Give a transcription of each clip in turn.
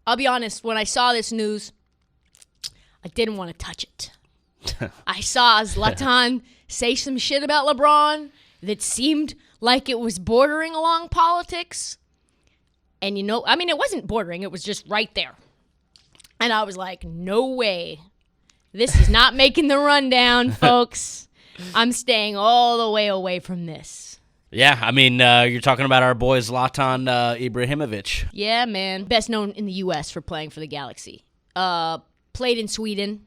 I'll be honest, when I saw this news, I didn't want to touch it. I saw Zlatan say some shit about LeBron that seemed like it was bordering along politics. And it wasn't bordering. It was just right there. And I was like, no way. This is not making the rundown, folks. I'm staying all the way away from this. Yeah, I mean, you're talking about our boy Zlatan Ibrahimović. Yeah, man. Best known in the U.S. for playing for the Galaxy. Played in Sweden.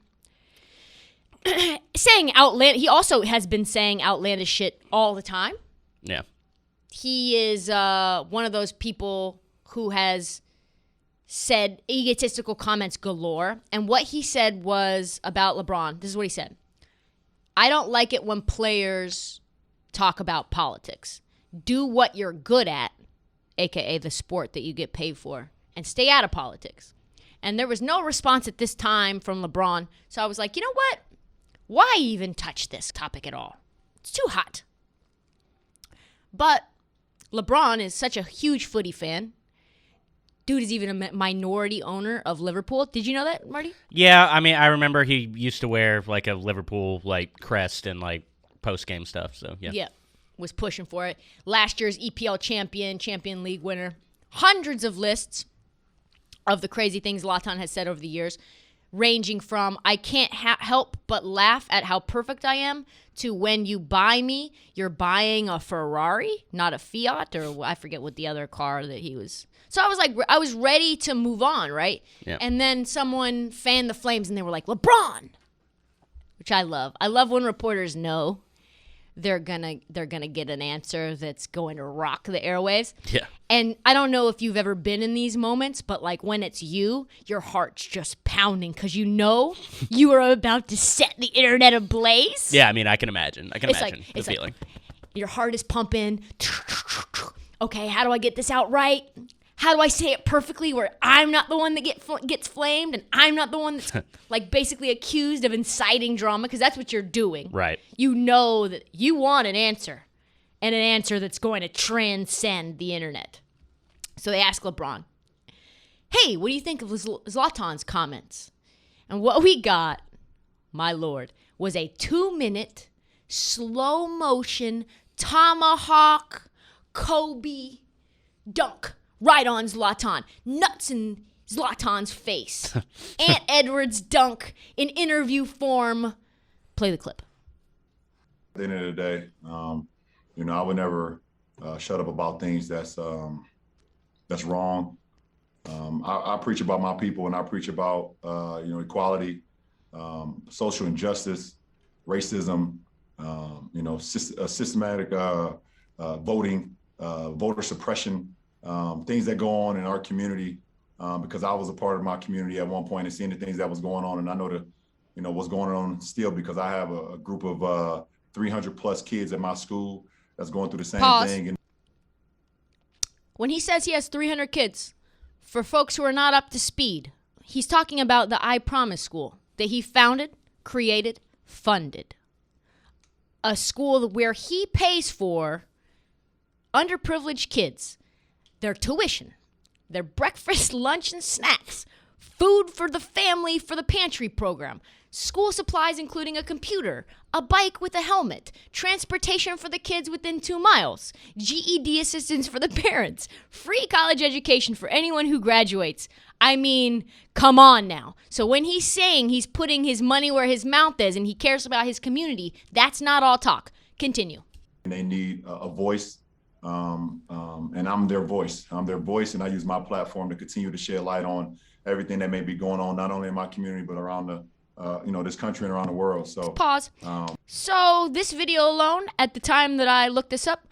He also has been saying outlandish shit all the time. Yeah. He is one of those people who has said egotistical comments galore. And what he said was about LeBron. This is what he said. I don't like it when players talk about politics. Do what you're good at, a.k.a. the sport that you get paid for, and stay out of politics. And there was no response at this time from LeBron. So I was like, you know what? Why even touch this topic at all? It's too hot. But LeBron is such a huge footy fan. Dude is even a minority owner of Liverpool. Did you know that, Marty? Yeah, I mean, I remember he used to wear like a Liverpool like crest and like post-game stuff, so yeah. Yeah, was pushing for it. Last year's EPL champion League winner. Hundreds of lists of the crazy things Zlatan has said over the years, ranging from I can't help but laugh at how perfect I am to when you buy me, you're buying a Ferrari, not a Fiat, or I forget what the other car that he was. So I was ready to move on, right? Yeah. And then someone fanned the flames and they were like, LeBron, which I love. I love when reporters know they're gonna get an answer that's going to rock the airwaves. Yeah. And I don't know if you've ever been in these moments, but like when it's you, your heart's just pounding because you know you are about to set the internet ablaze. Yeah, I mean, I can imagine. The feeling. Your heart is pumping. Okay, how do I get this out right? How do I say it perfectly where I'm not the one that gets flamed and I'm not the one that's like basically accused of inciting drama? Because that's what you're doing. Right. You know that you want an answer, and an answer that's going to transcend the internet. So they ask LeBron, hey, what do you think of Zlatan's comments? And what we got, my lord, was a 2-minute slow motion tomahawk Kobe dunk. Right on Zlatan. Nuts in Zlatan's face. Ant Edwards dunk in interview form. Play the clip. At the end of the day, I would never shut up about things that's wrong. I preach about my people, and I preach about equality, social injustice, racism, systematic voting, voter suppression. Things that go on in our community, because I was a part of my community at one point and seeing the things that was going on. And I know what's going on still because I have a group of 300 plus kids at my school that's going through the same thing. And when he says he has 300 kids, for folks who are not up to speed, he's talking about the I Promise School that he founded, created, funded. A school where he pays for underprivileged kids, their tuition, their breakfast, lunch, and snacks, food for the family for the pantry program, school supplies including a computer, a bike with a helmet, transportation for the kids within 2 miles, GED assistance for the parents, free college education for anyone who graduates. I mean, come on now. So when he's saying he's putting his money where his mouth is and he cares about his community, that's not all talk. Continue. They need a voice. And I'm their voice. I'm their voice, and I use my platform to continue to shed light on everything that may be going on, not only in my community, but around this country and around the world. So pause. So this video alone, at the time that I looked this up,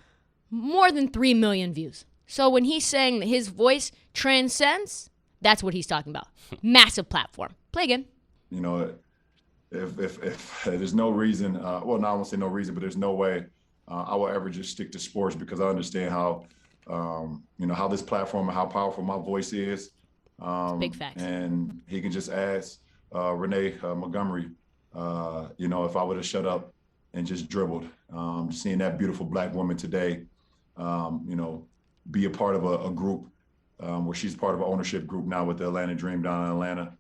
more than 3 million views. So when he's saying that his voice transcends, that's what he's talking about. Massive platform. Play again. If there's no reason, I won't say no reason, but there's no way I will ever just stick to sports because I understand how this platform and how powerful my voice is. Big facts. And he can just ask Renee Montgomery, if I would have shut up and just dribbled. Seeing that beautiful black woman today, be a part of a group where she's part of an ownership group now with the Atlanta Dream down in Atlanta.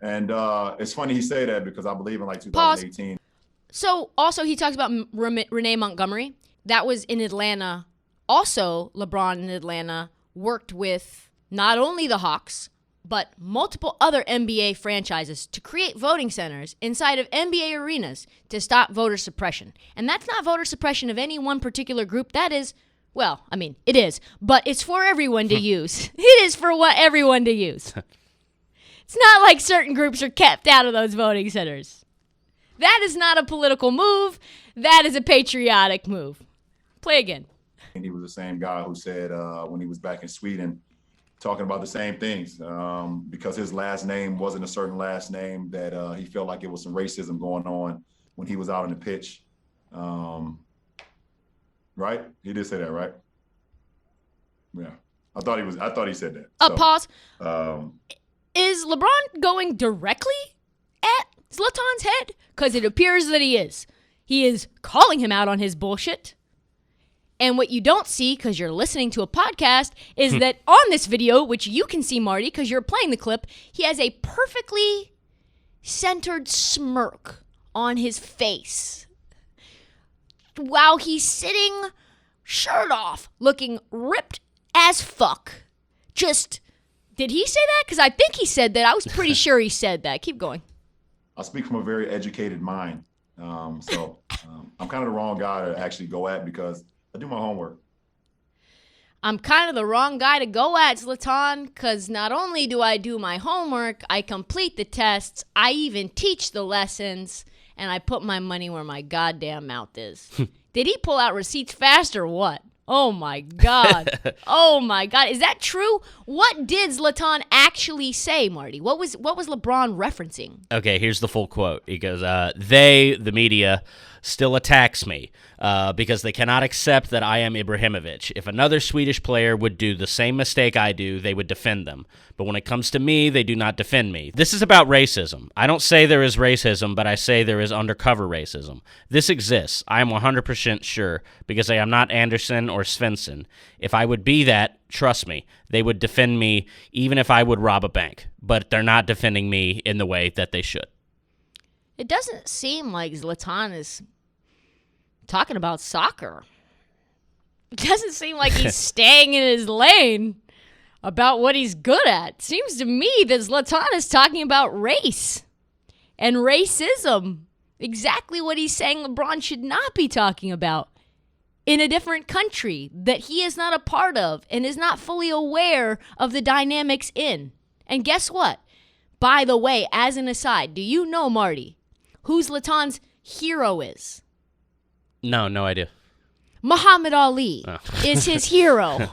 And it's funny he say that because I believe in like 2018. Pause. So also he talks about Renee Montgomery. That was in Atlanta. Also, LeBron in Atlanta worked with not only the Hawks, but multiple other NBA franchises to create voting centers inside of NBA arenas to stop voter suppression. And that's not voter suppression of any one particular group. That is, well, I mean, it is, but it's for everyone to use. It is for everyone to use. It's not like certain groups are kept out of those voting centers. That is not a political move. That is a patriotic move. Play again. And he was the same guy who said when he was back in Sweden, talking about the same things, because his last name wasn't a certain last name, that he felt like it was some racism going on when he was out on the pitch. Right? He did say that, right? Yeah. I thought he said that. Pause. Is LeBron going directly at Zlatan's head? Because it appears that he is. He is calling him out on his bullshit. And what you don't see, because you're listening to a podcast, is that on this video, which you can see, Marty, because you're playing the clip, he has a perfectly centered smirk on his face while he's sitting shirt off, looking ripped as fuck. Did he say that? Because I think he said that. I was pretty sure he said that. Keep going. I speak from a very educated mind. So I'm kind of the wrong guy to actually go at because I do my homework. I'm kind of the wrong guy to go at, Zlatan, because not only do I do my homework, I complete the tests, I even teach the lessons, and I put my money where my goddamn mouth is. Did he pull out receipts fast or what? Oh, my God. Oh, my God. Is that true? What did Zlatan actually say, Marty? What was LeBron referencing? Okay, here's the full quote. He goes, they, the media, still attacks me because they cannot accept that I am Ibrahimović. If another Swedish player would do the same mistake I do, they would defend them. But when it comes to me, they do not defend me. This is about racism. I don't say there is racism, but I say there is undercover racism. This exists. I am 100% sure because I am not Anderson or Svensson. If I would be that, trust me, they would defend me even if I would rob a bank. But they're not defending me in the way that they should. It doesn't seem like Zlatan is talking about soccer. It doesn't seem like he's staying in his lane about what he's good at. Seems to me that Zlatan is talking about race and racism. Exactly what he's saying LeBron should not be talking about in a different country that he is not a part of and is not fully aware of the dynamics in. And guess what? By the way, as an aside, do you know, Marty, who Zlatan's hero is? No idea. Muhammad Ali is his hero.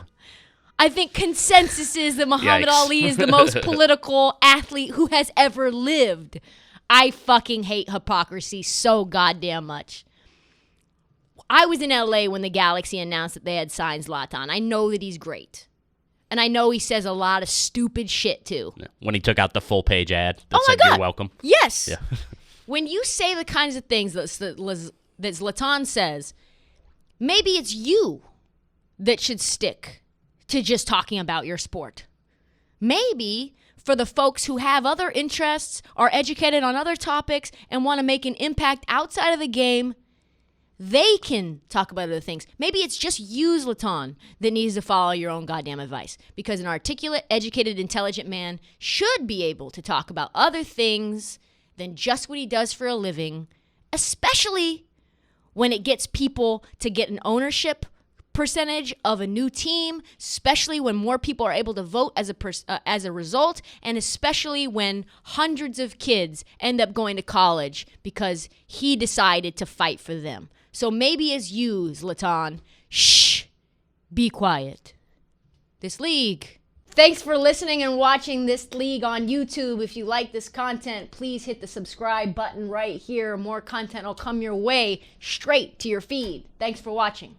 I think consensus is that Muhammad Ali is the most political athlete who has ever lived. I fucking hate hypocrisy so goddamn much. I was in LA when the Galaxy announced that they had signed Zlatan. I know that he's great. And I know he says a lot of stupid shit too. When he took out the full page ad that my said God. You're welcome. Yes. Yeah. When you say the kinds of things that Zlatan says, maybe it's you that should stick to just talking about your sport. Maybe for the folks who have other interests, are educated on other topics, and want to make an impact outside of the game, they can talk about other things. Maybe it's just you, Zlatan, that needs to follow your own goddamn advice. Because an articulate, educated, intelligent man should be able to talk about other things than just what he does for a living, especially when it gets people to get an ownership percentage of a new team, especially when more people are able to vote as a result, and especially when hundreds of kids end up going to college because he decided to fight for them. So maybe as you, Zlatan, shh, be quiet. This league. Thanks for listening and watching This League on YouTube. If you like this content, please hit the subscribe button right here. More content will come your way straight to your feed. Thanks for watching.